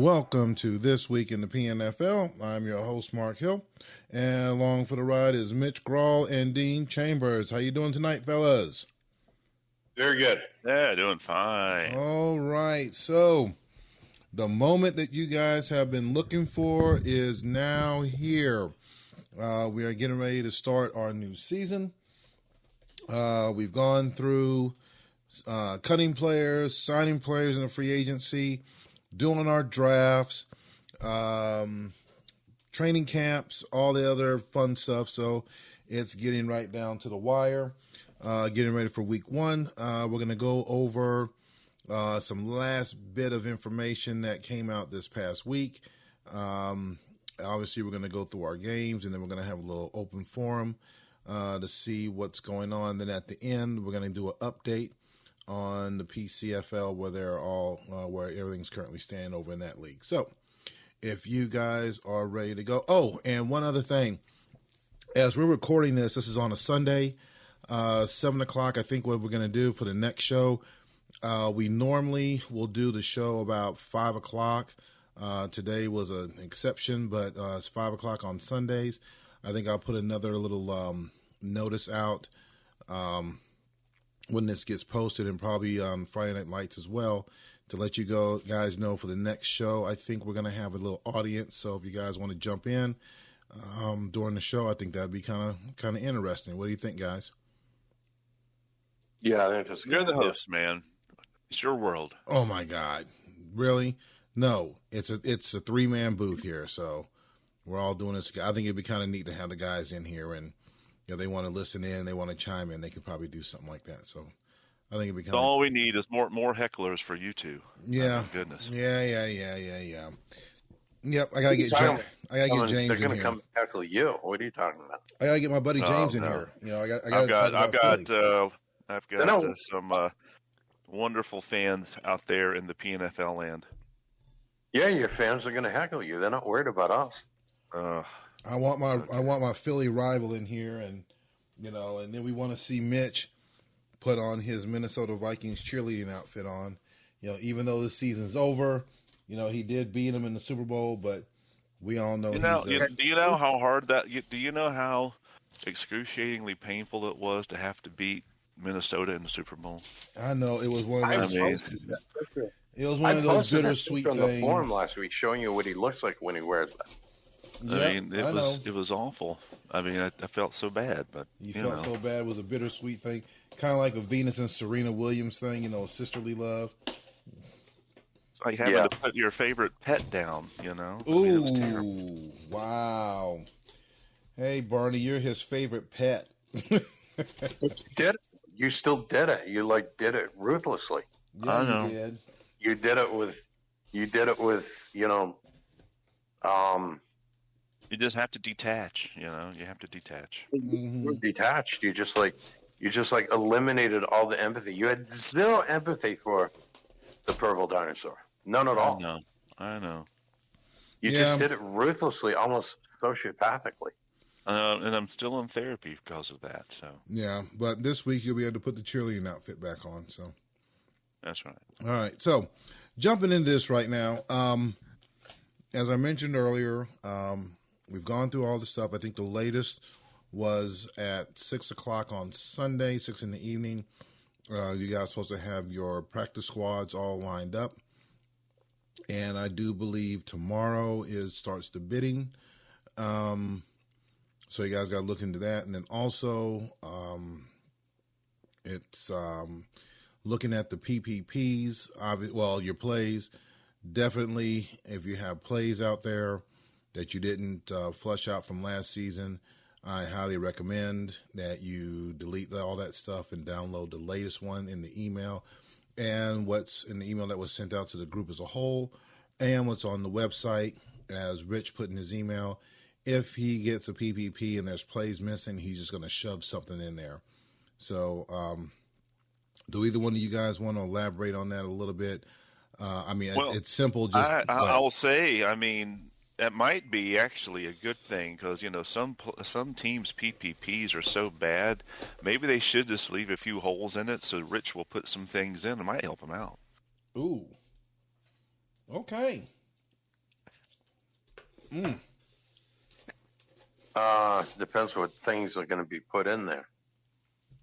Welcome to This Week in the PNFL. I'm your host, Mark Hill, and along for the ride is Mitch Grawl and Dean Chambers. How you doing tonight, fellas? Very good. Yeah, doing fine. All right, so the moment that you guys have been looking for is now here. We are getting ready to start our new season. We've gone through cutting players, signing players in the free agency, doing our drafts, training camps, all the other fun stuff. So it's getting right down to the wire, getting ready for week one. We're going to go over some last bit of information that came out this past week. Obviously, we're going to go through our games, and then we're going to have a little open forum to see what's going on. Then at the end, we're going to do an update on the PCFL where they're all where everything's currently standing over in that league. So if you guys are ready to go. Oh, and one other thing. As we're recording this is on a Sunday, 7 o'clock. I think what we're going to do for the next show, we normally will do the show about 5 o'clock. Today was an exception, but it's 5 o'clock on Sundays. I think I'll put another little notice out when this gets posted, and probably on Friday Night Lights as well, to let you guys know for the next show. I think we're going to have a little audience, so if you guys want to jump in during the show, I think that'd be kind of interesting. What do you think, guys? Yeah, I think You're the host, man. It's your world. Oh my God, really? No, it's a 3-man booth here, so we're all doing this. I think it'd be kind of neat to have the guys in here, and they want to listen in, they want to chime in, they could probably do something like that. So I think it'd be kind of... All we need is more hecklers for you two. Yeah. Oh, goodness. Yeah. Yep, I gotta get James. They're in going to here. come tackle you. What are you talking about? I gotta get my buddy James in here. I've got some wonderful fans out there in the PNFL land. Yeah, your fans are going to heckle you. They're not worried about us. I want my Philly rival in here, and and then we want to see Mitch put on his Minnesota Vikings cheerleading outfit on. Even though the season's over, he did beat them in the Super Bowl, but we all know. Do you know how hard that? Do you know how excruciatingly painful it was to have to beat Minnesota in the Super Bowl? I know it was one of those. It was one of those bittersweet things. On the forum last week, showing you what he looks like when he wears that. It was awful. I mean, I felt so bad, but you felt so bad. It was a bittersweet thing, kind of like a Venus and Serena Williams thing, sisterly love. It's like having to put your favorite pet down, Ooh, it was terrible. Wow. Hey, Barney, you're his favorite pet. It's dead. You still did it. You did it ruthlessly. Yeah, I know. You did. You did it with. You just have to detach, You have to detach. Mm-hmm. Detached. You just eliminated all the empathy. You had zero empathy for the purple dinosaur. None at all. I know. You just did it ruthlessly, almost sociopathically. And I'm still in therapy because of that. So yeah, but this week you'll be able to put the cheerleading outfit back on. So that's right. All right. So jumping into this right now, as I mentioned earlier, we've gone through all the stuff. I think the latest was at 6 o'clock on Sunday, 6 in the evening. You guys are supposed to have your practice squads all lined up. And I do believe tomorrow starts the bidding. So you guys got to look into that. And then also it's looking at the PPPs, your plays. Definitely, if you have plays out there that you didn't flush out from last season, I highly recommend that you delete all that stuff and download the latest one in the email, and what's in the email that was sent out to the group as a whole, and what's on the website, as Rich put in his email. If he gets a PPP and there's plays missing, he's just going to shove something in there. So do either one of you guys want to elaborate on that a little bit? It's simple. I will say, that might be actually a good thing because, some teams' PPPs are so bad. Maybe they should just leave a few holes in it so Rich will put some things in. It might help him out. Ooh. Okay. Depends what things are going to be put in there.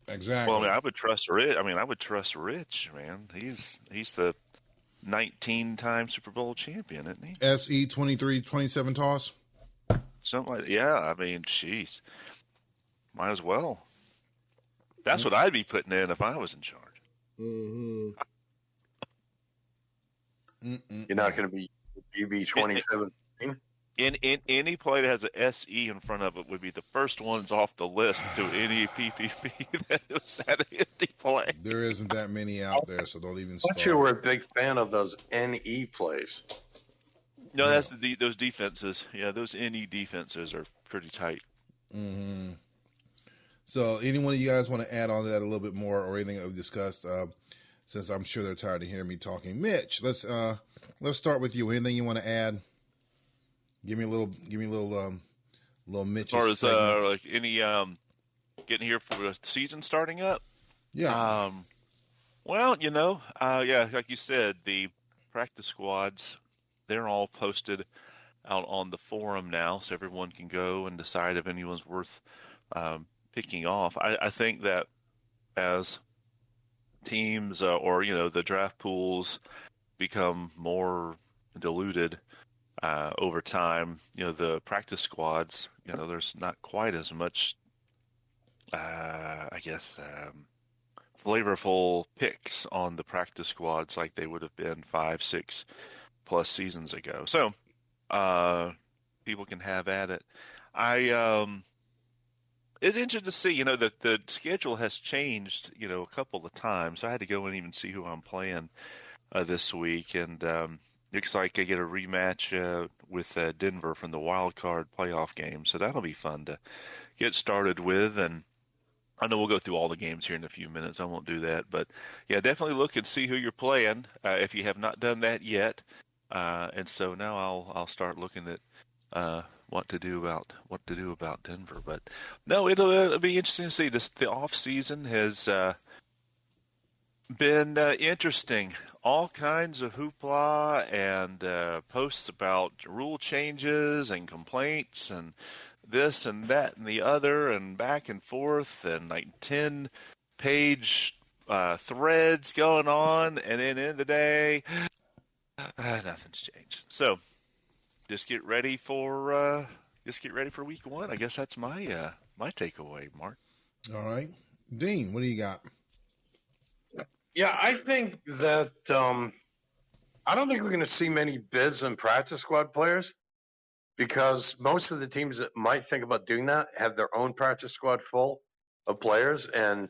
Exactly. Well, I mean, I would trust Rich. I mean, I would trust Rich, man. He's the 19-time Super Bowl champion, isn't he? SE 23-27 toss. Something like that. Yeah, I mean, jeez. Might as well. That's what I'd be putting in if I was in charge. Mm-hmm. You're not going to be GB 27. In any play that has an SE in front of it would be the first ones off the list to any PPP that was at an empty play. There isn't that many out there, so don't even start. But you were a big fan of those NE plays. No, that's those defenses. Yeah, those NE defenses are pretty tight. Mm-hmm. So, anyone of you guys want to add on to that a little bit more, or anything that we discussed? Since I'm sure they're tired of hearing me talking. Mitch, let's start with you. Anything you want to add? Give me a little Mitch. As far as like any getting here for the season starting up. Yeah. Well, yeah, like you said, the practice squads, they're all posted out on the forum now, so everyone can go and decide if anyone's worth picking off. I think that as teams or the draft pools become more diluted over time, the practice squads, there's not quite as much, flavorful picks on the practice squads like they would have been 5-6 plus seasons ago. So people can have at it. It's interesting to see, that the schedule has changed, a couple of times. So I had to go and even see who I'm playing this week, and looks like I get a rematch with Denver from the wild card playoff game. So that'll be fun to get started with, and I know we'll go through all the games here in a few minutes. I won't do that, but yeah, definitely look and see who you're playing if you have not done that yet. And so now I'll start looking at what to do about Denver. But no, it'll be interesting to see. The off season has been interesting. All kinds of hoopla and posts about rule changes and complaints and this and that and the other and back and forth and like 10-page threads going on, and then at the end of the day, nothing's changed. So just get ready for week one. I guess that's my my takeaway, Mark. All right, Dean, what do you got? Yeah, I think that I don't think we're going to see many bids in practice squad players, because most of the teams that might think about doing that have their own practice squad full of players. And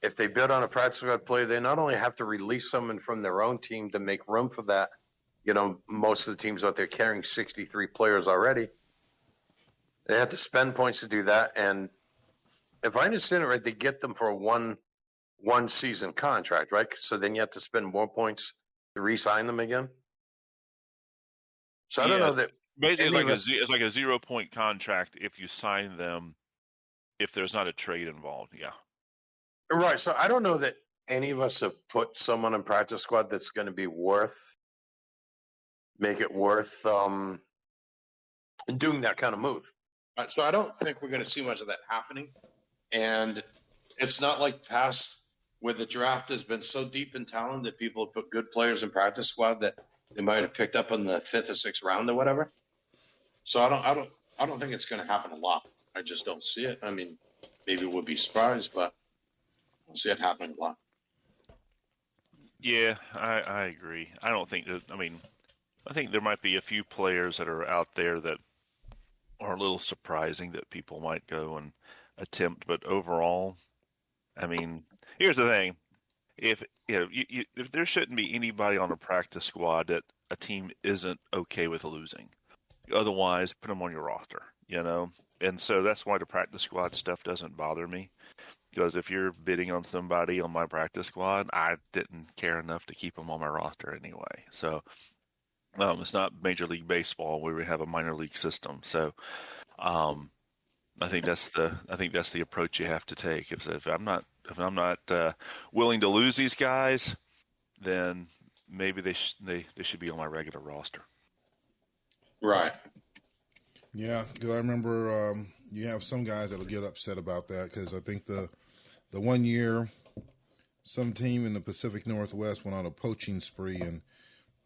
if they bid on a practice squad player, they not only have to release someone from their own team to make room for that. Most of the teams out there carrying 63 players already, they have to spend points to do that. And if I understand it right, they get them for a one season contract, right? So then you have to spend more points to re-sign them again. So I don't know that. Basically, it's like a 0-point contract if you sign them, if there's not a trade involved. Yeah. Right. So I don't know that any of us have put someone in practice squad that's going to be make it worth doing that kind of move. So I don't think we're going to see much of that happening. And it's not like past where the draft has been so deep in talent that people have put good players in practice squad that they might have picked up in the 5th or 6th round or whatever. So I don't think it's going to happen a lot. I just don't see it. I mean, maybe we'll be surprised, but I don't see it happening a lot. Yeah, I agree. I don't think that. I mean, I think there might be a few players that are out there that are a little surprising that people might go and attempt, but overall, I mean, here's the thing: if if there shouldn't be anybody on a practice squad that a team isn't okay with losing. Otherwise, put them on your roster, And so that's why the practice squad stuff doesn't bother me. Because if you're bidding on somebody on my practice squad, I didn't care enough to keep them on my roster anyway. So it's not Major League Baseball where we have a minor league system. So I think that's the approach you have to take. If I'm not willing to lose these guys, then maybe they should be on my regular roster. Right. Yeah, because I remember you have some guys that'll get upset about that because I think the one year some team in the Pacific Northwest went on a poaching spree, and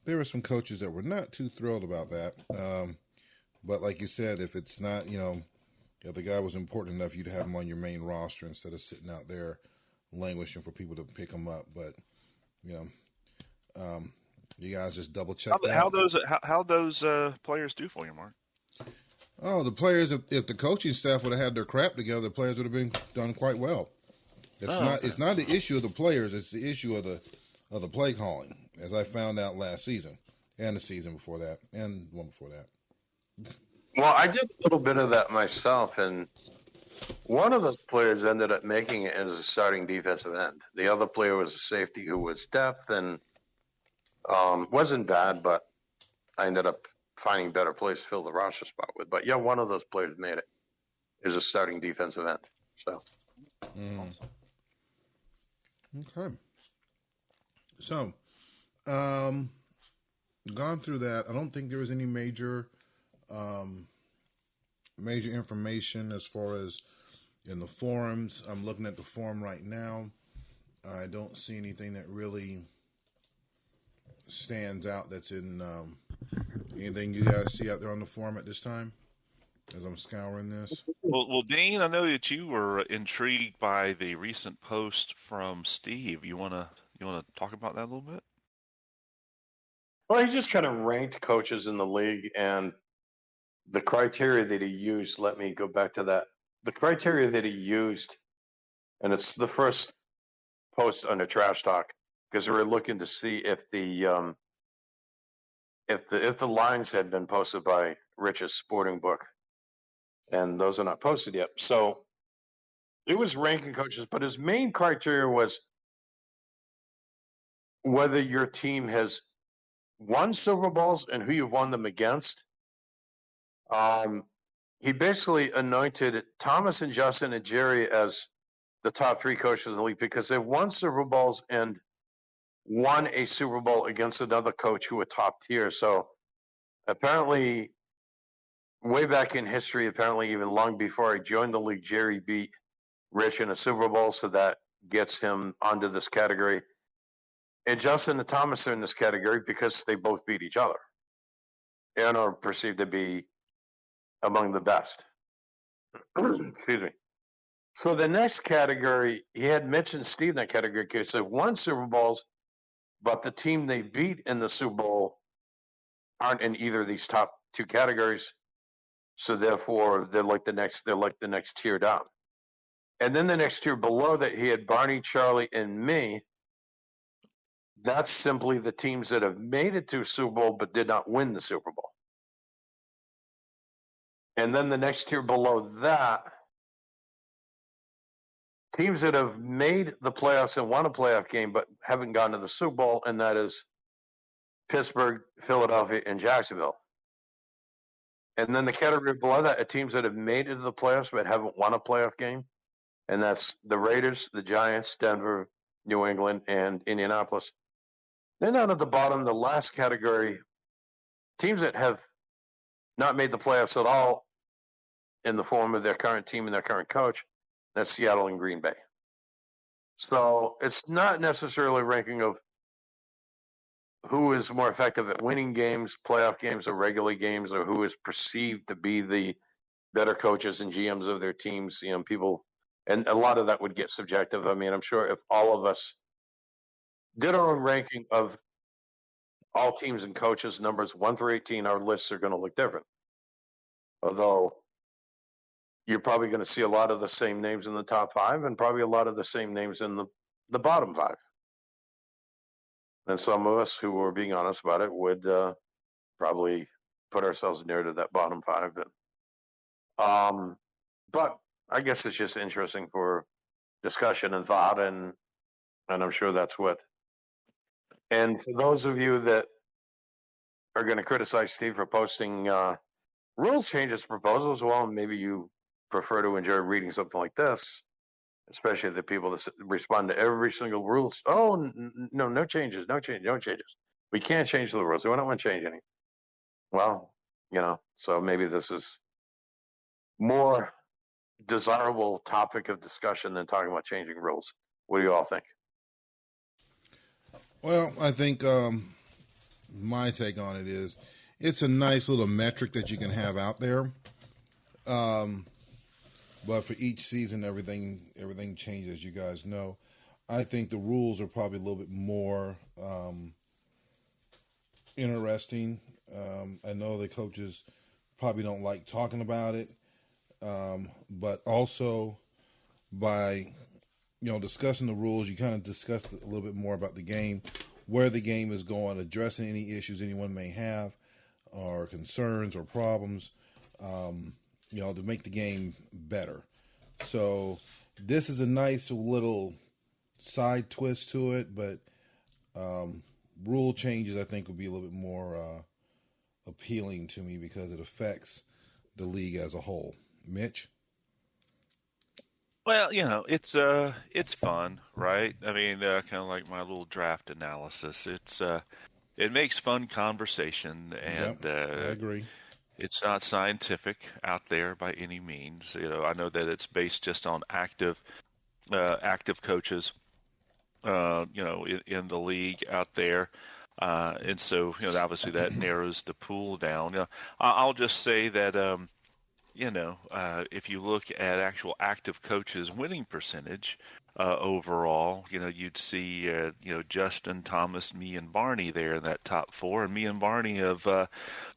there were some coaches that were not too thrilled about that. But like you said, if it's not, if the guy was important enough, you'd have him on your main roster instead of sitting out there languishing for people to pick him up. But you you guys just double check that. How those players do for you, Mark? Oh, the players! If the coaching staff would have had their crap together, the players would have been done quite well. It's not the issue of the players; it's the issue of the play calling, as I found out last season and the season before that and one before that. Well, I did a little bit of that myself, and one of those players ended up making it as a starting defensive end. The other player was a safety who was depth and wasn't bad, but I ended up finding better plays to fill the roster spot with. But yeah, one of those players made it as a starting defensive end. So, Okay. So, gone through that. I don't think there was any major information as far as in the forums. I'm looking at the forum right now. I don't see anything that really stands out that's in anything you guys see out there on the forum at this time as I'm scouring this. Well, Dean, I know that you were intrigued by the recent post from Steve. You wanna talk about that a little bit? well, he just kind of ranked coaches in the league, and the criteria that he used. Let me go back to that. The criteria that he used, and it's the first post under Trash Talk, because we were looking to see if the lines had been posted by Rich's sporting book, and those are not posted yet. So it was ranking coaches, but his main criteria was whether your team has won Super Bowls and who you've won them against. He basically anointed Thomas and Justin and Jerry as the top three coaches in the league because they've won Super Bowls and won a Super Bowl against another coach who were top tier. So apparently, way back in history, apparently even long before I joined the league, Jerry beat Rich in a Super Bowl, so that gets him onto this category. And Justin and Thomas are in this category because they both beat each other and are perceived to be among the best. Excuse me. So the next category, he had mentioned Steve in that category because they won Super Bowls, but the team they beat in the Super Bowl aren't in either of these top two categories. So therefore, they're like the next tier down. And then the next tier below that, he had Barney, Charlie, and me. That's simply the teams that have made it to Super Bowl but did not win the Super Bowl. And then the next tier below that, teams that have made the playoffs and won a playoff game but haven't gone to the Super Bowl, and that is Pittsburgh, Philadelphia, and Jacksonville. And then the category below that are teams that have made it to the playoffs but haven't won a playoff game, and that's the Raiders, the Giants, Denver, New England, and Indianapolis. Then down at the bottom, the last category, teams that have not made the playoffs at all in the form of their current team and their current coach, that's Seattle and Green Bay. So it's not necessarily a ranking of who is more effective at winning games, playoff games, or regular games, or who is perceived to be the better coaches and GMs of their teams. People, and a lot of that would get subjective. I mean, I'm sure if all of us did our own ranking of all teams and coaches, numbers 1 through 18, our lists are going to look different. Although you're probably going to see a lot of the same names in the top 5 and probably a lot of the same names in the bottom 5. And some of us who are being honest about it would probably put ourselves near to that bottom 5. But I guess it's just interesting for discussion and thought, and I'm sure that's what. And for those of you that are going to criticize Steve for posting rules changes proposals, well, maybe you prefer to enjoy reading something like this, especially the people that respond to every single rule. Oh, no changes, no changes. We can't change the rules. We don't want to change anything. Well, so maybe this is more desirable topic of discussion than talking about changing rules. What do you all think? Well, I think my take on it is it's a nice little metric that you can have out there. But for each season, everything changes, as you guys know. I think the rules are probably a little bit more interesting. I know the coaches probably don't like talking about it, but also by discussing the rules, you kind of discuss a little bit more about the game, where the game is going, addressing any issues anyone may have, or concerns or problems, to make the game better. So this is a nice little side twist to it, but rule changes I think would be a little bit more appealing to me because it affects the league as a whole. Mitch? Well, it's fun, right? I mean, kind of like my little draft analysis. It makes fun conversation, and Yep, I agree. it's not scientific out there by any means. I know that it's based just on active coaches, in the league out there. And so, obviously that narrows the pool down. I'll just say that, if you look at actual active coaches' winning percentage overall, you'd see, Justin, Thomas, me, and Barney there in that top four. And me and Barney have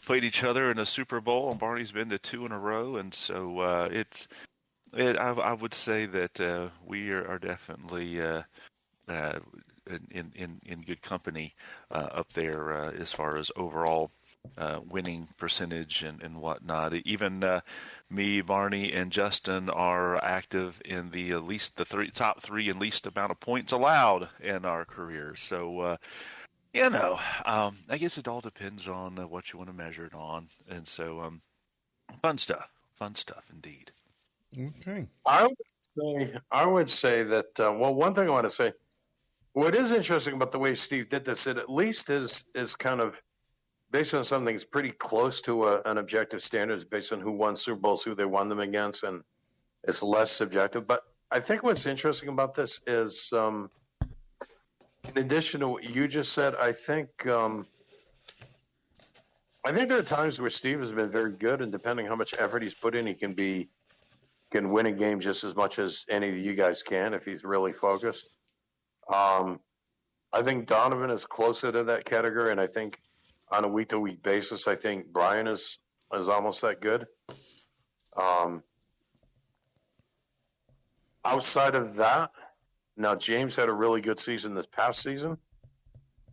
played each other in a Super Bowl, and Barney's been to 2 in a row. And so I would say that we are definitely in good company up there as far as overall winning percentage and whatnot. Even me, Barney, and Justin are active in the top three in least amount of points allowed in our careers. So I guess it all depends on what you want to measure it on, and so fun stuff indeed. Okay. I would say that one thing I want to say. What is interesting about the way Steve did this, it at least is kind of based on something that's pretty close to an objective standard. It's based on who won Super Bowls, who they won them against, and it's less subjective. But I think what's interesting about this is, in addition to what you just said, I think there are times where Steve has been very good, and depending how much effort he's put in, he can win a game just as much as any of you guys can if he's really focused. I think Donovan is closer to that category, and I think on a week-to-week basis, I think Brian is almost that good. Outside of that, now James had a really good season this past season,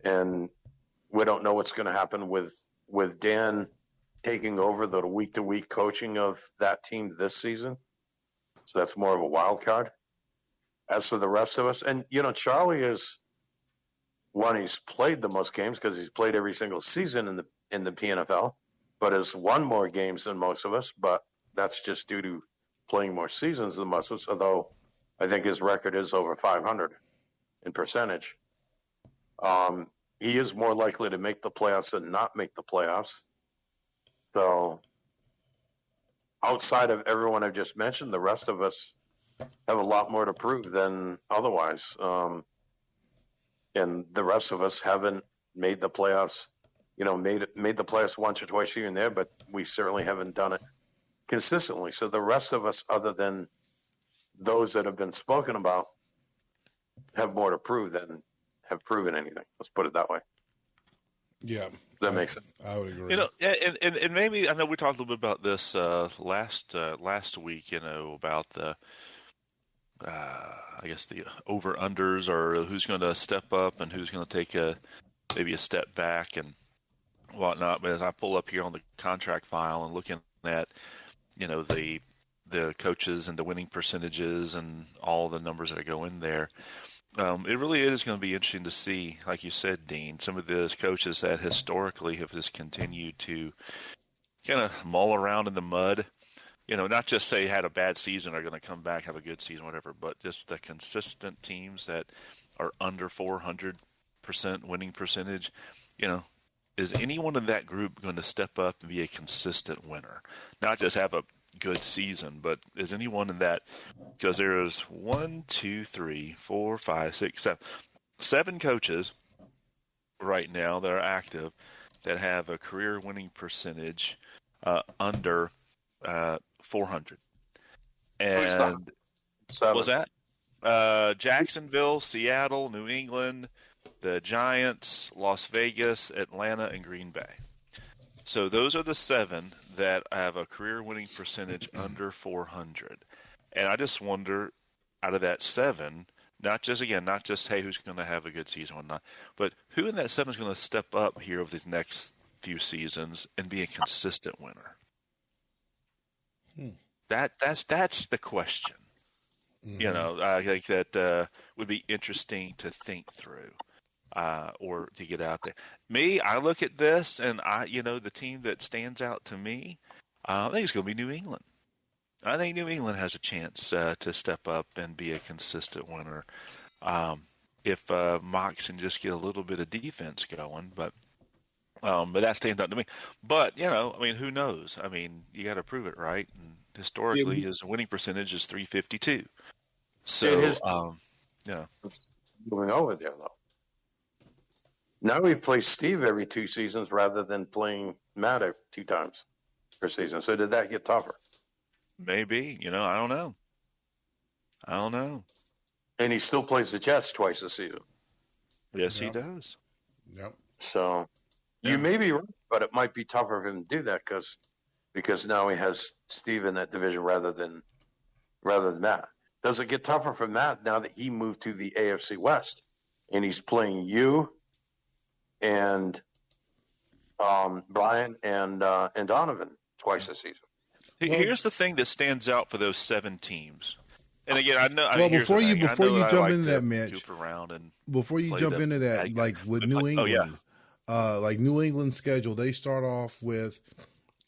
and we don't know what's going to happen with Dan taking over the week-to-week coaching of that team this season. So that's more of a wild card. As for the rest of us, and Charlie is one, he's played the most games because he's played every single season in the PNFL, but has won more games than most of us. But that's just due to playing more seasons than most of us. Although I think his record is over 500 in percentage. He is more likely to make the playoffs than not make the playoffs. So outside of everyone I've just mentioned, the rest of us have a lot more to prove than otherwise. And the rest of us haven't made the playoffs, made the playoffs once or twice here and there, but we certainly haven't done it consistently. So the rest of us, other than those that have been spoken about, have more to prove than have proven anything. Let's put it that way. Yeah. That makes sense. I would agree. And maybe I know we talked a little bit about this last week. About the I guess the over unders, or who's going to step up and who's going to take maybe a step back and whatnot. But as I pull up here on the contract file and looking at the coaches and the winning percentages and all the numbers that go in there. It really is going to be interesting to see, like you said, Dean, some of the coaches that historically have just continued to kind of mull around in the mud. Not just say had a bad season are going to come back, have a good season, whatever, but just the consistent teams that are under 400% winning percentage. Is anyone in that group going to step up and be a consistent winner? Not just have a good season. But is anyone in that? Because there's 1, 2, 3, 4, 5, 6, 7, 7 coaches right now that are active that have a career winning percentage under 400. Who's the And what was seven? that? Jacksonville, Seattle, New England, the Giants, Las Vegas, Atlanta, and Green Bay. So those are the 7 that have a career winning percentage under 400. And I just wonder, out of that 7, not just hey, who's going to have a good season or not, but who in that 7 is going to step up here over these next few seasons and be a consistent winner? That's the question. Mm-hmm. You know, I think that would be interesting to think through. Or to get out there. Me, I look at this, and the team that stands out to me, I think it's going to be New England. I think New England has a chance to step up and be a consistent winner if Mox can just get a little bit of defense going. But that stands out to me. But who knows? I mean, you got to prove it, right? And historically, his winning percentage is .352. So, Moving over there though. Now we play Steve every 2 seasons rather than playing Matt 2 times per season. So did that get tougher? Maybe. I don't know. And he still plays the Jets twice a season. Yes, he does. Yep. So you may be right, but it might be tougher for him to do that because now he has Steve in that division rather than Matt. Does it get tougher for Matt now that he moved to the AFC West and he's playing you and Brian and Donovan twice a season? Here's the thing that stands out for those 7 teams. And again, I know. Well, before you jump into that, Mitch, before you jump into that, like with New England, like New England's schedule, they start off with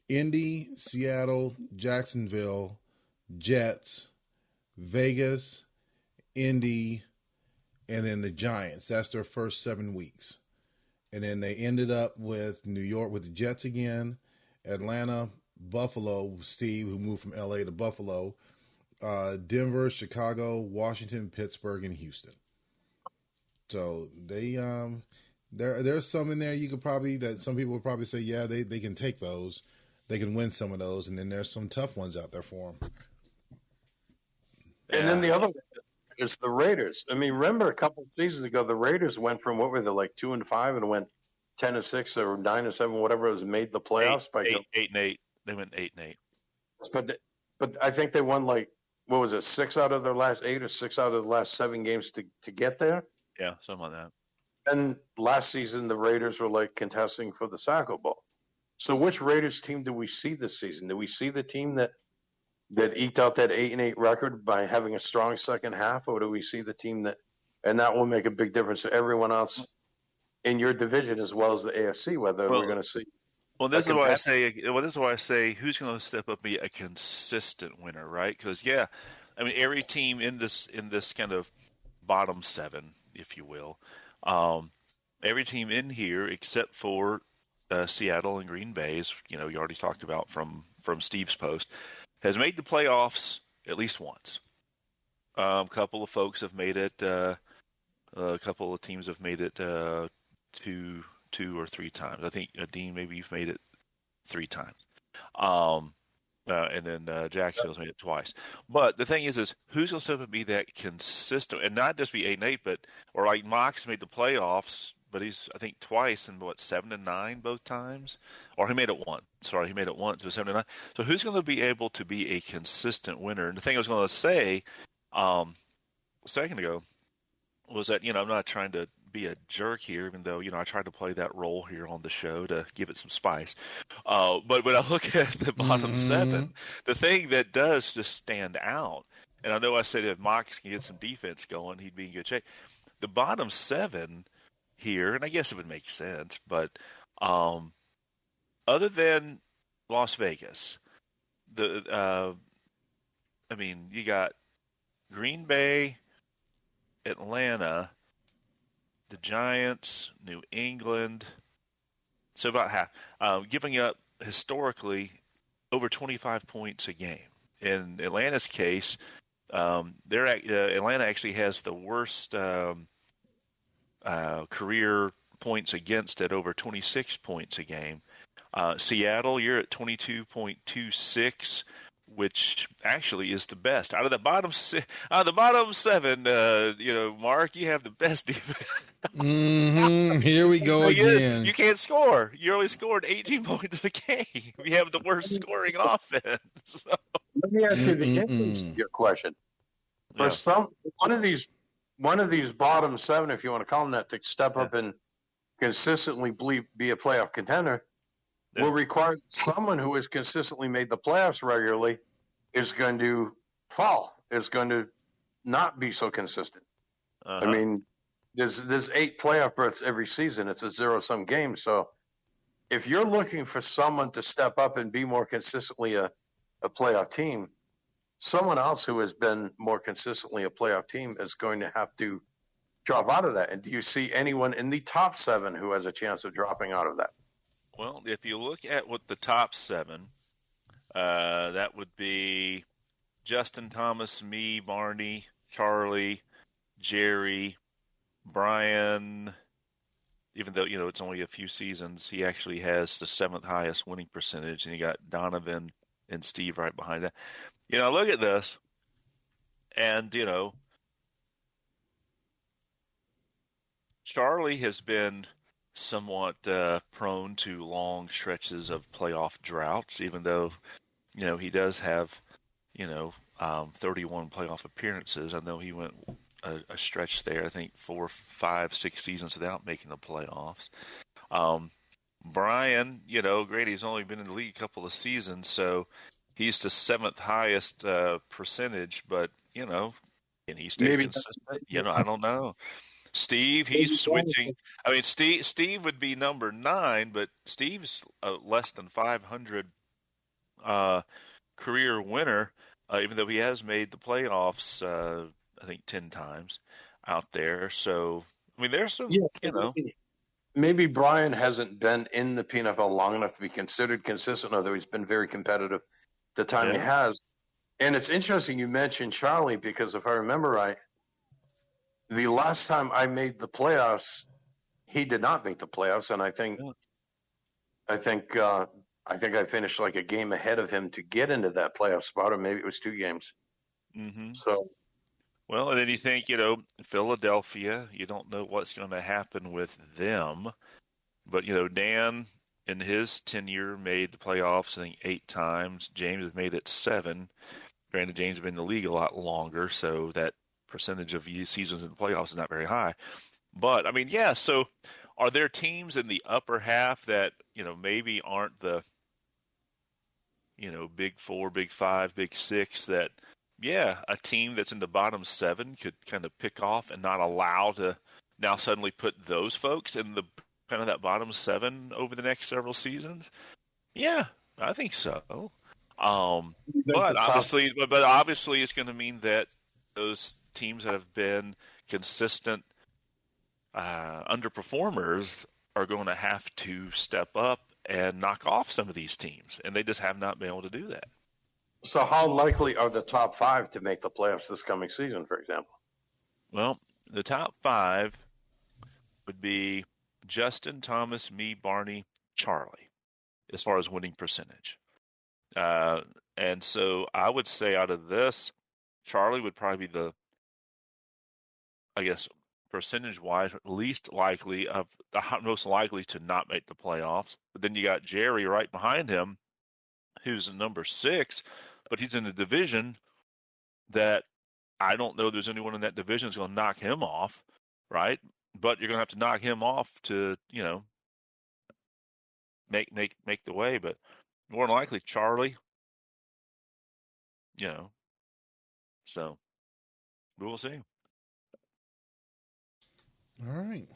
Indy, Seattle, Jacksonville, Jets, Vegas, Indy, and then the Giants. That's their first 7 weeks. And then they ended up with New York with the Jets again, Atlanta, Buffalo, Steve, who moved from LA to Buffalo, Denver, Chicago, Washington, Pittsburgh, and Houston. So they there's some in there you could probably that some people would probably say, yeah, they can take those. They can win some of those, and then there's some tough ones out there for them. And then the other one is the Raiders. I mean, remember a couple of seasons ago, the Raiders went from what were they, like 2-5 and went 10-6 or 9-7, whatever it was, made the playoffs 8-8. They went 8-8. But I think they won like, what was it, 6 out of their last 8 or 6 out of the last 7 games to get there? Yeah, something like that. And last season, the Raiders were like contesting for the Sacco Bowl. So which Raiders team do we see this season? Do we see the team that eked out that 8-8 record by having a strong second half, or do we see the team and that will make a big difference to everyone else in your division as well as the AFC, whether we're going to see. Well, this is why I say who's going to step up and be a consistent winner, right? Because every team in this kind of bottom 7, if you will, every team in here except for Seattle and Green Bay, you already talked about from Steve's post, has made the playoffs at least once. A couple of folks have made it. A couple of teams have made it 2 or 3 times. I think Dean, maybe you've made it 3 times. And then Jacksonville's made it twice. But the thing is who's going to step up and be that consistent and not just be 8-8, or like Mox made the playoffs, but he's I think twice and 7-9 both times, or he made it once. Sorry, he made it once, but 7-9. So who's going to be able to be a consistent winner? And the thing I was going to say a second ago was that I'm not trying to be a jerk here, even though I tried to play that role here on the show to give it some spice. But when I look at the bottom 7, the thing that does just stand out, and I know I said if Mox can get some defense going, he'd be in good shape. The bottom 7 here, and I guess it would make sense, but other than Las Vegas, you got Green Bay, Atlanta, the Giants, New England. So about half. Giving up historically over 25 points a game. In Atlanta's case, Atlanta actually has the worst career points against at over 26 points a game. Seattle, you're at 22.26, which actually is the best out of the bottom seven. Mark, you have the best defense. Here we go again. You can't score. You only scored 18 points a game. You have the worst scoring offense. So. Let me ask you the instance of your question. For one of these bottom seven, if you want to call them that, to step up and consistently be a playoff contender, will require someone who has consistently made the playoffs regularly is going to fall, is going to not be so consistent. I mean, there's 8 playoff berths every season. It's a zero-sum game. So if you're looking for someone to step up and be more consistently a playoff team, someone else who has been more consistently a playoff team is going to have to drop out of that. And do you see anyone in the top 7 who has a chance of dropping out of that? Well, if you look at what the top 7, that would be Justin Thomas, me, Barney, Charlie, Jerry, Brian. Even though, it's only a few seasons, he actually has the 7th highest winning percentage, and you got Donovan and Steve right behind that. Look at this, and, Charlie has been somewhat prone to long stretches of playoff droughts, even though, he does have, 31 playoff appearances. I know he went a stretch there, I think 4, 5, 6 seasons without making the playoffs. Brian, great, he's only been in the league a couple of seasons, so he's the 7th highest percentage, but, can he stay consistent? I don't know. Steve, he's switching. I mean, Steve would be number 9, but Steve's less than 500 career winner, even though he has made the playoffs, I think 10 times out there. So, I mean, there's some, Maybe Brian hasn't been in the PNFL long enough to be considered consistent, although he's been very competitive the time he has. And it's interesting you mentioned Charlie, because if I remember right, the last time I made the playoffs, he did not make the playoffs, and I think I finished like a game ahead of him to get into that playoff spot, or maybe it was 2 games. Mm-hmm. So, well, and then you think, Philadelphia, you don't know what's going to happen with them, but Dan in his tenure made the playoffs, I think 8 times. James has made it 7. Granted, James has been in the league a lot longer, so that percentage of seasons in the playoffs is not very high. But, I mean, so are there teams in the upper half that, maybe aren't the, big 4, big 5, big 6 that, a team that's in the bottom 7 could kind of pick off and not allow to now suddenly put those folks in the kind of that bottom 7 over the next several seasons? Yeah, I think so. But obviously it's going to mean that those teams that have been consistent underperformers are going to have to step up and knock off some of these teams, and they just have not been able to do that. So how likely are the top 5 to make the playoffs this coming season, for example? Well, the top 5 would be Justin, Thomas, me, Barney, Charlie, as far as winning percentage. And so I would say out of this, Charlie would probably be the, I guess, percentage-wise, least likely of the most likely to not make the playoffs. But then you got Jerry right behind him, who's number 6, but he's in a division that I don't know there's anyone in that division that's going to knock him off, right? But you're going to have to knock him off to, make the way. But more than likely, Charlie, so we'll see. All right.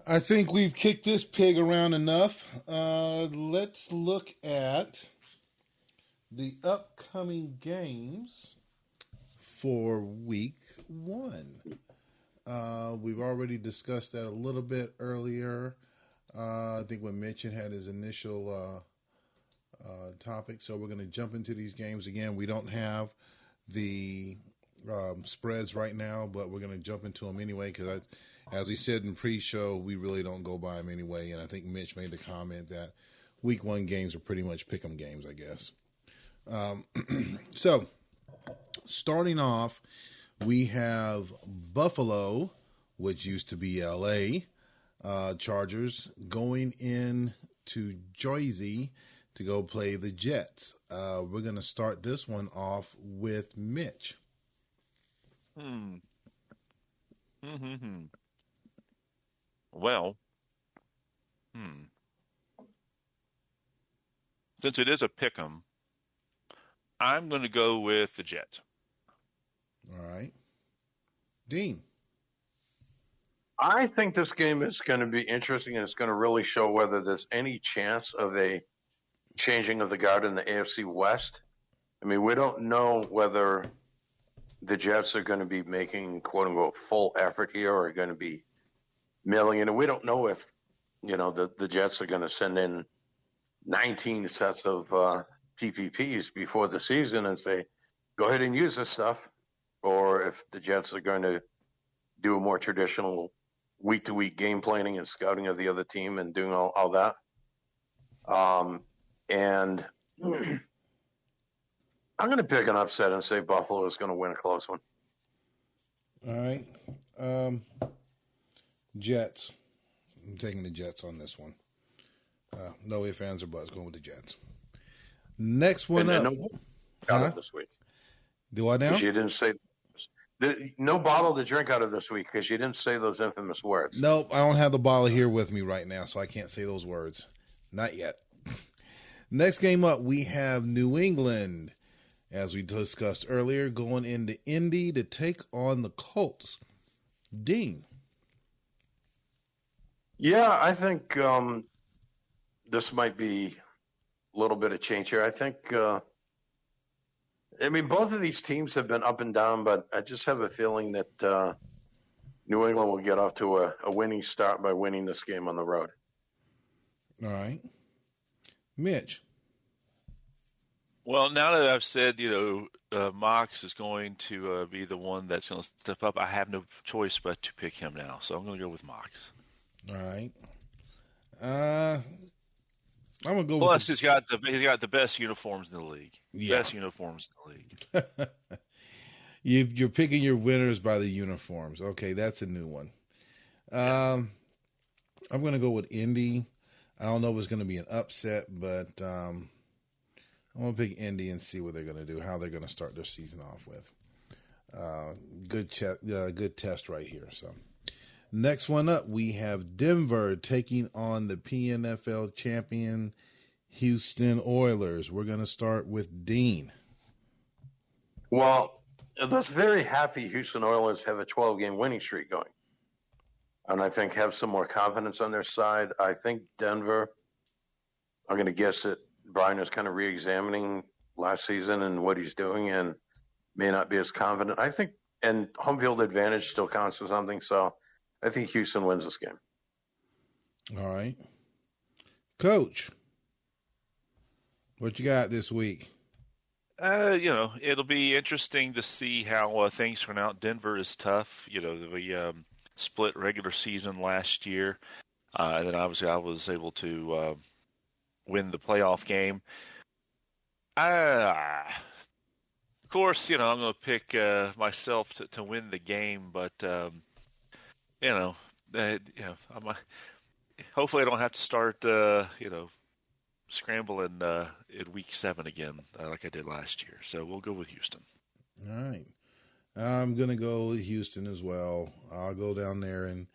I think we've kicked this pig around enough. Let's look at the upcoming games for week 1. We've already discussed that a little bit earlier. I think when Mitch had his initial topic. So we're going to jump into these games again. We don't have the spreads right now, but we're going to jump into them anyway because, as we said in pre-show, we really don't go by them anyway. And I think Mitch made the comment that week 1 games are pretty much pick-em games, I guess. So starting off, we have Buffalo, which used to be LA, Chargers, going in to Jersey to go play the Jets. We're going to start this one off with Mitch. Well, since it is a pick'em, I'm going to go with the Jets. All right. Dean. I think this game is going to be interesting, and it's going to really show whether there's any chance of a changing of the guard in the AFC West. I mean, we don't know whether the Jets are going to be making, quote-unquote, full effort here or are going to be mailing in. And we don't know if, the Jets are going to send in 19 sets of PPPs before the season and say, go ahead and use this stuff, or if the Jets are going to do a more traditional week-to-week game planning and scouting of the other team and doing all that. And I'm going to pick an upset and say Buffalo is going to win a close one. All right. Jets. I'm taking the Jets on this one. No ifs, ands, or buts. Going with the Jets. Next one up. No this week. Do I now? You didn't say no bottle to drink out of this week because you didn't say those infamous words. Nope, I don't have the bottle here with me right now, so I can't say those words. Not yet. Next game up, we have New England, as we discussed earlier, going into Indy to take on the Colts. Dean. Yeah, I think this might be a little bit of change here. I think, both of these teams have been up and down, but I just have a feeling that New England will get off to a winning start by winning this game on the road. All right. Mitch. Well, now that I've said, Mox is going to be the one that's going to step up, I have no choice but to pick him now. So I'm going to go with Mox. All right. I'm gonna go. Plus, he's got the best uniforms in the league. Yeah. Best uniforms in the league. You're picking your winners by the uniforms. Okay, that's a new one. I'm gonna go with Indy. I don't know if it's gonna be an upset, but I'm gonna pick Indy and see what they're gonna do, how they're gonna start their season off with. Good test right here. So. Next one up, we have Denver taking on the PNFL champion Houston Oilers. We're going to start with Dean. Well, those very happy Houston Oilers have a 12-game winning streak going. And I think have some more confidence on their side. I think Denver, I'm going to guess that Brian is kind of re-examining last season and what he's doing and may not be as confident. I think, and home field advantage still counts for something, so I think Houston wins this game. All right. Coach, what you got this week? It'll be interesting to see how things turn out. Denver is tough. We split regular season last year. And then obviously I was able to win the playoff game. Of course, I'm going to pick myself to win the game, but hopefully I don't have to start, scrambling in week 7 again like I did last year. So we'll go with Houston. All right. I'm going to go with Houston as well. I'll go down there, and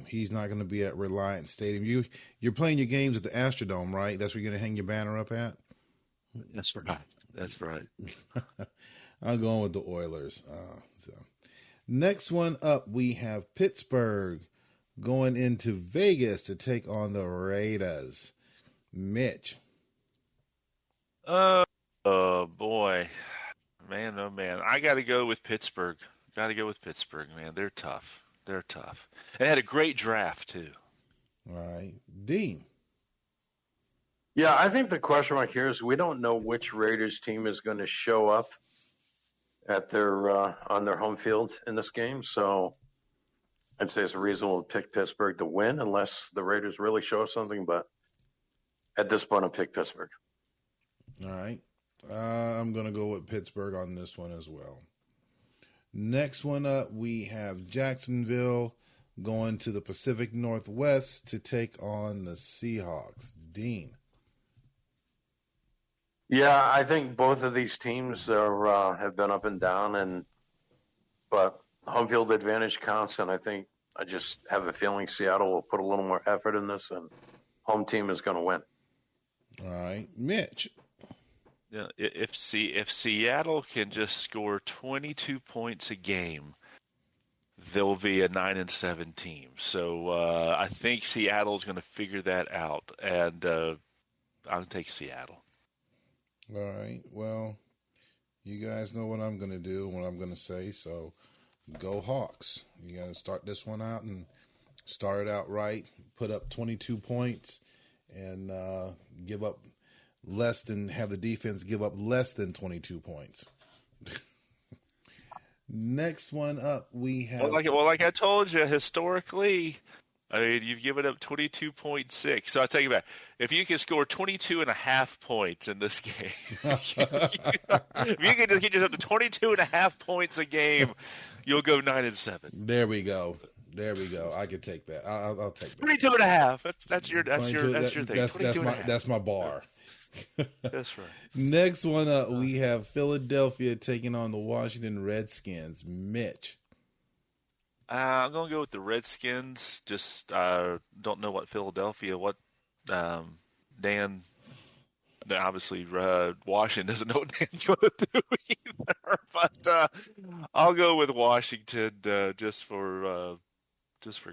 he's not going to be at Reliant Stadium. You're playing your games at the Astrodome, right? That's where you're going to hang your banner up at? That's right. I'm going with the Oilers. Next one up, we have Pittsburgh going into Vegas to take on the Raiders. Mitch. Oh, boy. Man, oh, man. I got to go with Pittsburgh. Man. They're tough. They had a great draft, too. All right. Dean. Yeah, I think the question mark here is we don't know which Raiders team is going to show up at their on their home field in this game. So I'd say it's reasonable to pick Pittsburgh to win unless the Raiders really show us something. But at this point, I'll pick Pittsburgh. All right. I'm going to go with Pittsburgh on this one as well. Next one up, we have Jacksonville going to the Pacific Northwest to take on the Seahawks. Dean. Yeah, I think both of these teams are have been up and down, but home field advantage counts, and I just have a feeling Seattle will put a little more effort in this, and home team is going to win. All right, Mitch. Yeah, if Seattle can just score 22 points a game, they'll be a 9-7 team. So I think Seattle's going to figure that out, and I'll take Seattle. All right. Well, you guys know what I'm going to do, what I'm going to say. So go Hawks. You got to start this one out and start it out right. Put up 22 points and give up have the defense give up less than 22 points. Next one up, we have. Well, like I told you, historically, I mean, you've given up 22.6. So I take it back. If you can score 22.5 points in this game, if you can just get yourself to 22.5 points a game, you'll go 9-7. There we go. I could take that. I'll take that. 22.5. That's your thing. That's my bar. That's right. Next one up, we have Philadelphia taking on the Washington Redskins. Mitch. I'm going to go with the Redskins. Just don't know what Philadelphia, Dan, obviously Washington doesn't know what Dan's going to do either. But I'll go with Washington just for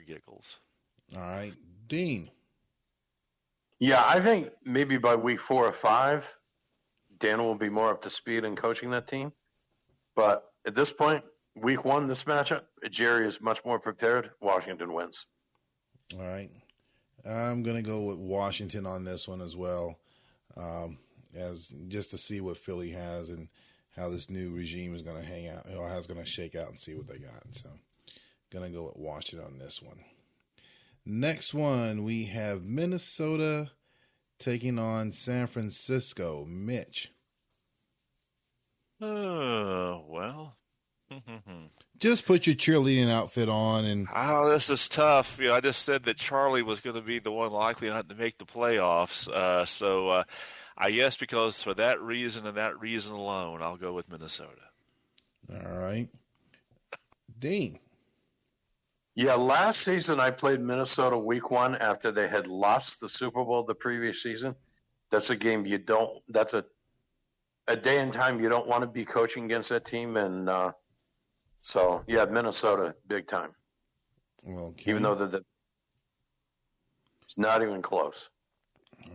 giggles. All right. Dean. Yeah, I think maybe by week 4 or 5, Dan will be more up to speed in coaching that team. But at this point, week 1, this matchup, Jerry is much more prepared. Washington wins. All right. I'm going to go with Washington on this one as well, as just to see what Philly has and how this new regime is going to hang out, or how it's going to shake out and see what they got. So going to go with Washington on this one. Next one, we have Minnesota taking on San Francisco. Mitch. Well. Just put your cheerleading outfit on and. Oh, this is tough. I just said that Charlie was going to be the one likely not to make the playoffs. So I guess because for that reason and that reason alone, I'll go with Minnesota. All right. Dean. Yeah, last season I played Minnesota week 1 after they had lost the Super Bowl the previous season. That's a game that's a day and time you don't want to be coaching against that team. And so, yeah, Minnesota, big time. Okay. Even though it's not even close.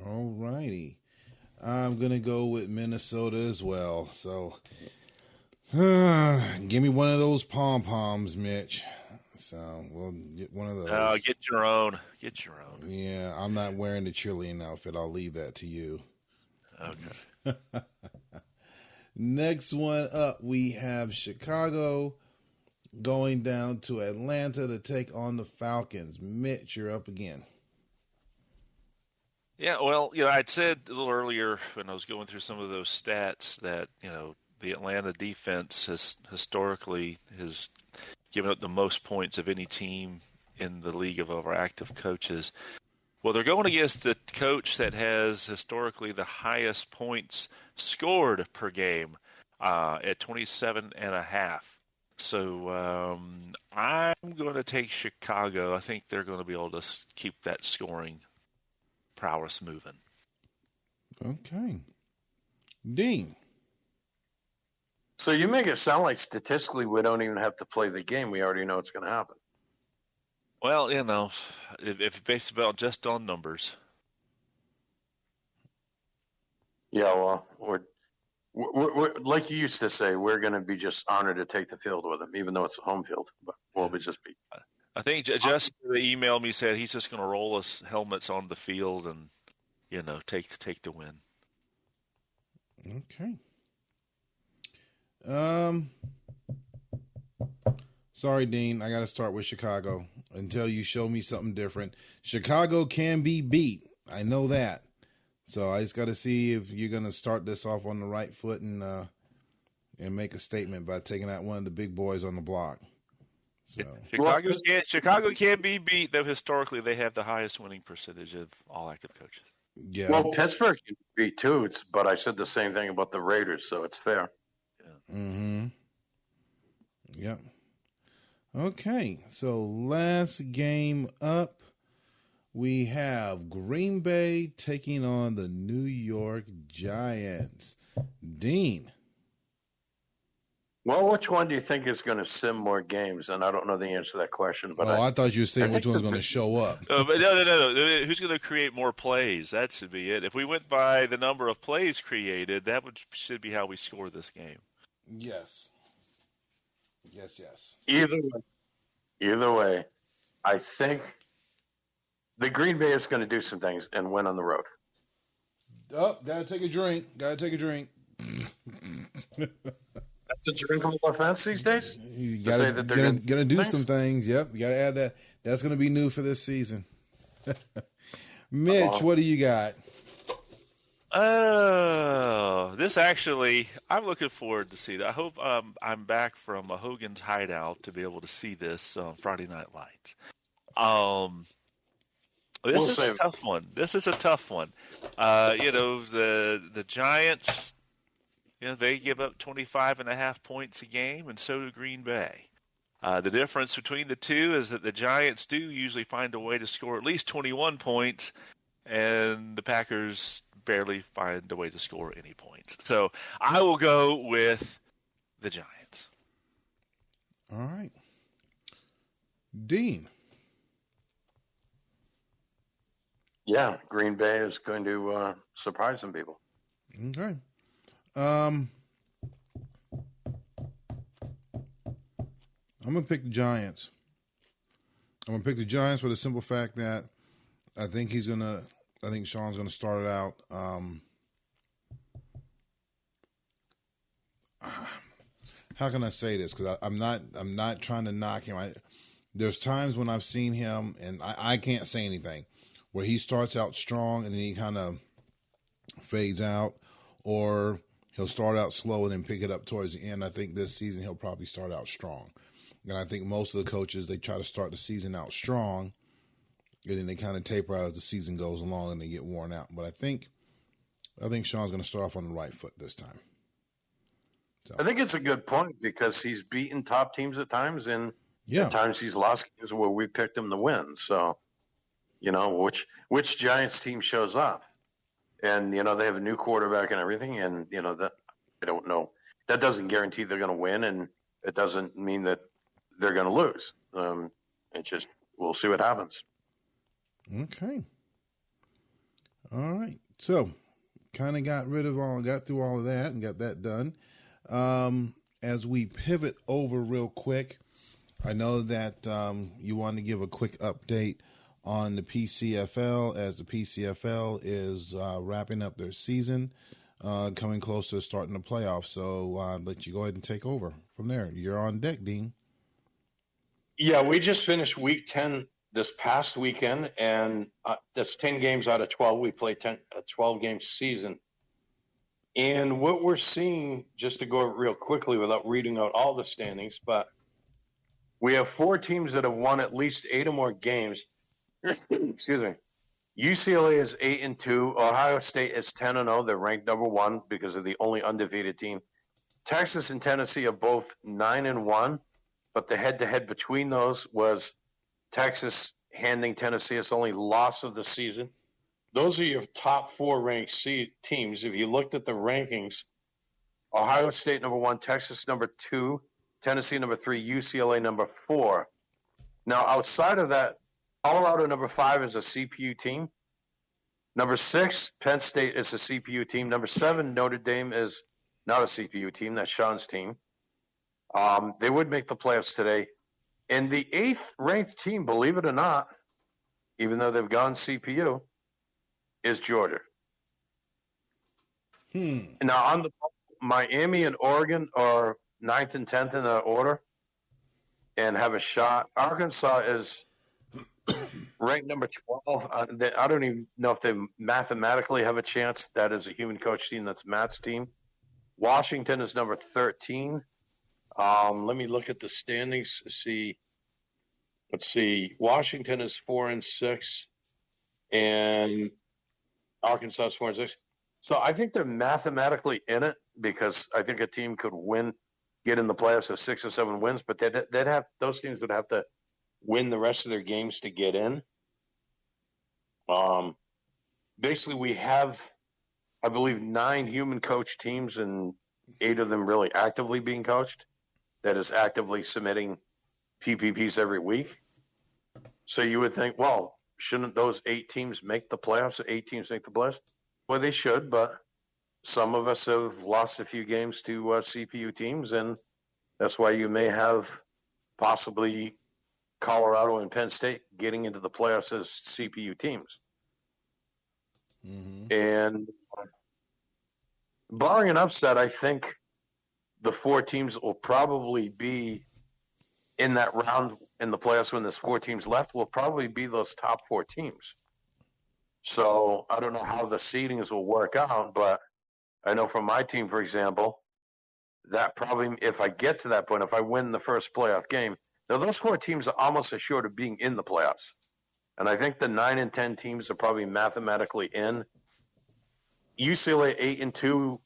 All righty. I'm going to go with Minnesota as well. So, give me one of those pom-poms, Mitch. So we'll get one of those. Get your own. Get your own. Yeah, I'm not wearing the cheerleading outfit. I'll leave that to you. Okay. Next one up, we have Chicago going down to Atlanta to take on the Falcons. Mitch, you're up again. Yeah, well, I'd said a little earlier when I was going through some of those stats that, the Atlanta defense has historically given up the most points of any team in the league of our active coaches. Well, they're going against the coach that has historically the highest points scored per game at 27.5. So I'm going to take Chicago. I think they're going to be able to keep that scoring prowess moving. Okay. Dean. So you make it sound like statistically we don't even have to play the game. We already know it's going to happen. Well, if based about just on numbers. Yeah, well, we're like you used to say, we're going to be just honored to take the field with them, even though it's a home field. But we'll just be. I think just emailed me said he's just going to roll us helmets on the field and take the win. Okay. Sorry, Dean. I got to start with Chicago until you show me something different. Chicago can be beat. I know that. So I just got to see if you're going to start this off on the right foot and make a statement by taking out one of the big boys on the block. So Chicago can't be beat, though historically they have the highest winning percentage of all active coaches. Yeah. Well, Pittsburgh can be beat too, but I said the same thing about the Raiders, so it's fair. Yeah. Mm-hmm. Yep. Okay, so last game up, we have Green Bay taking on the New York Giants. Dean. Well, which one do you think is going to sim more games? And I don't know the answer to that question. But I thought you were saying which one's going to show up. But no. Who's going to create more plays? That should be it. If we went by the number of plays created, should be how we score this game. Yes. Yes. Either way, I think the Green Bay is going to do some things and win on the road. Oh, gotta take a drink. That's a drinkable offense these days? You gonna do some things. Yep, you gotta add that. That's gonna be new for this season. Mitch, what do you got? Oh, this actually, I'm looking forward to see that. I hope I'm back from Hogan's Hideout to be able to see this on Friday Night Lights. This is a tough one. The Giants, they give up 25.5 points a game, and so do Green Bay. The difference between the two is that the Giants do usually find a way to score at least 21 points, and the Packers barely find a way to score any points. So I will go with the Giants. All right. Dean. Yeah, Green Bay is going to surprise some people. Okay. I'm going to pick the Giants. I'm going to pick the Giants for the simple fact that I think Sean's going to start it out. How can I say this? Because I'm not trying to knock him. There's times when I've seen him, and I can't say anything, where he starts out strong and then he kind of fades out, or he'll start out slow and then pick it up towards the end. I think this season he'll probably start out strong. And I think most of the coaches, they try to start the season out strong, and then they kind of taper out as the season goes along and they get worn out. But I think Sean's going to start off on the right foot this time. So. I think it's a good point because he's beaten top teams at times, and at times he's lost games where we picked him to win. So, which Giants team shows up, and they have a new quarterback and everything, and that I don't know. That doesn't guarantee they're going to win, and it doesn't mean that they're going to lose. It's just we'll see what happens. Okay. All right. So, kind of got through all of that and got that done. As we pivot over real quick, I know that you want to give a quick update on the PCFL as the PCFL is wrapping up their season, coming close to starting the playoffs. So I'll let you go ahead and take over from there. You're on deck, Dean. Yeah, we just finished week 10 this past weekend, and that's 10 games out of 12. We played a 12-game season. And what we're seeing, just to go real quickly without reading out all the standings, but we have 4 teams that have won at least 8 or more games. Excuse me. UCLA is 8-2. Ohio State is 10-0. They're ranked number 1 because they're the only undefeated team. Texas and Tennessee are both 9-1, but the head-to-head between those was Texas handing Tennessee its only loss of the season. Those are your top 4 ranked teams. If you looked at the rankings, Ohio State number 1, Texas number 2, Tennessee number 3, UCLA number 4. Now, outside of that, Colorado number 5 is a CPU team. Number 6, Penn State is a CPU team. Number 7, Notre Dame is not a CPU team. That's Sean's team. They would make the playoffs today. And the 8th ranked team, believe it or not, even though they've gone CPU, is Georgia. Hmm. Now, on the Miami and Oregon are 9th and 10th in that order and have a shot. Arkansas is ranked number 12. I don't even know if they mathematically have a chance. That is a human coach team. That's Matt's team. Washington is number 13. Let me look at the standings. Let's see. Washington is 4-6, and Arkansas is 4-6. So I think they're mathematically in it because I think a team could get in the playoffs with 6 or 7 wins, but those teams would have to win the rest of their games to get in. Basically, we have, I believe, 9 human coach teams and 8 of them really actively being coached. That is actively submitting PPPs every week. So you would think, well, shouldn't those 8 teams make the playoffs? 8 teams make the playoffs? Well, they should, but some of us have lost a few games to CPU teams, and that's why you may have possibly Colorado and Penn State getting into the playoffs as CPU teams. Mm-hmm. And barring an upset, I think the 4 teams that will probably be in that round in the playoffs when there's 4 teams left will probably be those top 4 teams. So I don't know how the seedings will work out, but I know for my team, for example, that probably, if I get to that point, if I win the first playoff game, now those 4 teams are almost assured of being in the playoffs. And I think the 9 and 10 teams are probably mathematically in. UCLA 8-2.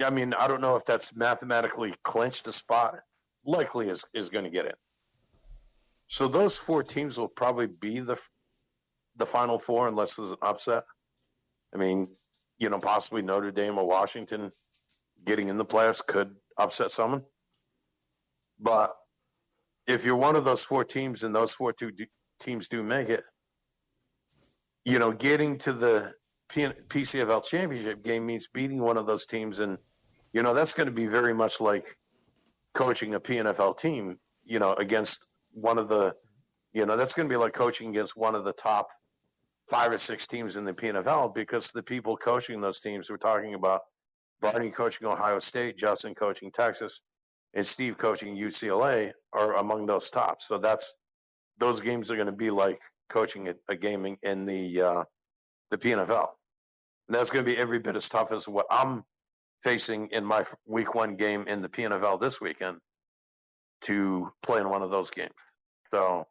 I mean, I don't know if that's mathematically clinched a spot. Likely is going to get in. So those 4 teams will probably be the Final Four unless there's an upset. I mean, possibly Notre Dame or Washington getting in the playoffs could upset someone. But if you're one of those 4 teams and those 4 teams do make it, getting to the PCFL championship game means beating one of those teams. And, that's going to be very much like coaching a PNFL team, against one of the, that's going to be like coaching against one of the top 5 or 6 teams in the PNFL, because the people coaching those teams, we're talking about Barney coaching Ohio State, Justin coaching Texas, and Steve coaching UCLA are among those tops. So those games are going to be like coaching a game in the PNFL. And that's going to be every bit as tough as what I'm facing in my week 1 game in the PNFL this weekend to play in one of those games. So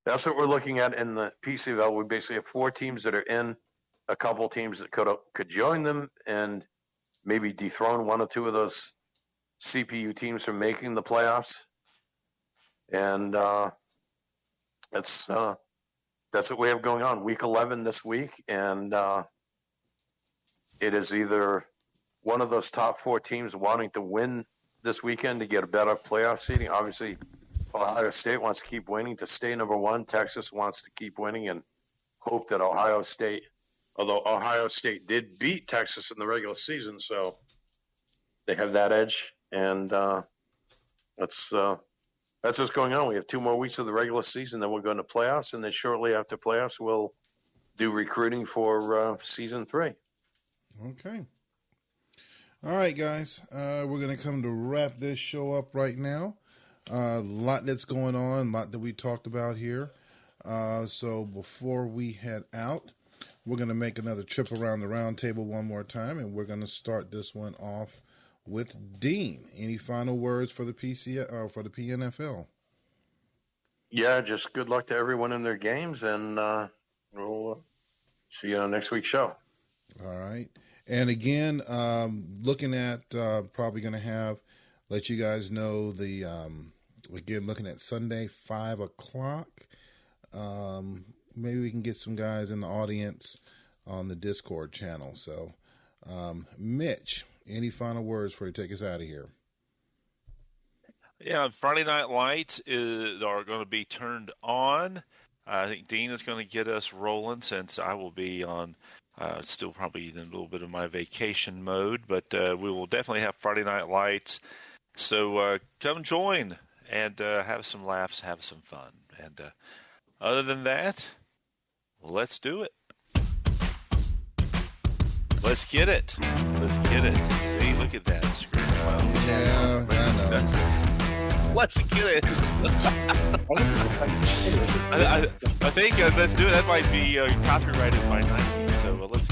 that's what we're looking at in the PCFL. We basically have 4 teams that are in, a couple teams that could join them and maybe dethrone 1 or 2 of those CPU teams from making the playoffs. And that's what we have going on. Week 11 this week, and it is either one of those top 4 teams wanting to win this weekend to get a better playoff seeding. Obviously, Ohio State wants to keep winning to stay number 1. Texas wants to keep winning and hope that Ohio State, although Ohio State did beat Texas in the regular season, so they have that edge. And that's what's going on. We have 2 more weeks of the regular season, then we're going to playoffs, and then shortly after playoffs, we'll do recruiting for season 3. Okay. All right, guys. We're going to come to wrap this show up right now. A lot that's going on, a lot that we talked about here. So before we head out, we're going to make another trip around the round table one more time, and we're going to start this one off with Dean. Any final words for the for the PNFL? Yeah, just good luck to everyone in their games, and we'll see you on next week's show. All right. And again, looking at probably going to let you guys know again, looking at Sunday, 5 o'clock. Maybe we can get some guys in the audience on the Discord channel. So, Mitch, any final words before you take us out of here? Yeah, Friday Night Lights are going to be turned on. I think Dean is going to get us rolling since I will be on still probably in a little bit of my vacation mode, but we will definitely have Friday Night Lights. So come join and have some laughs, have some fun. And other than that, let's do it. Let's get it. Let's get it. See, look at that screen. Wow. Yeah, I know. Let's get it. I think let's do it. That might be copyrighted by Nike. So let's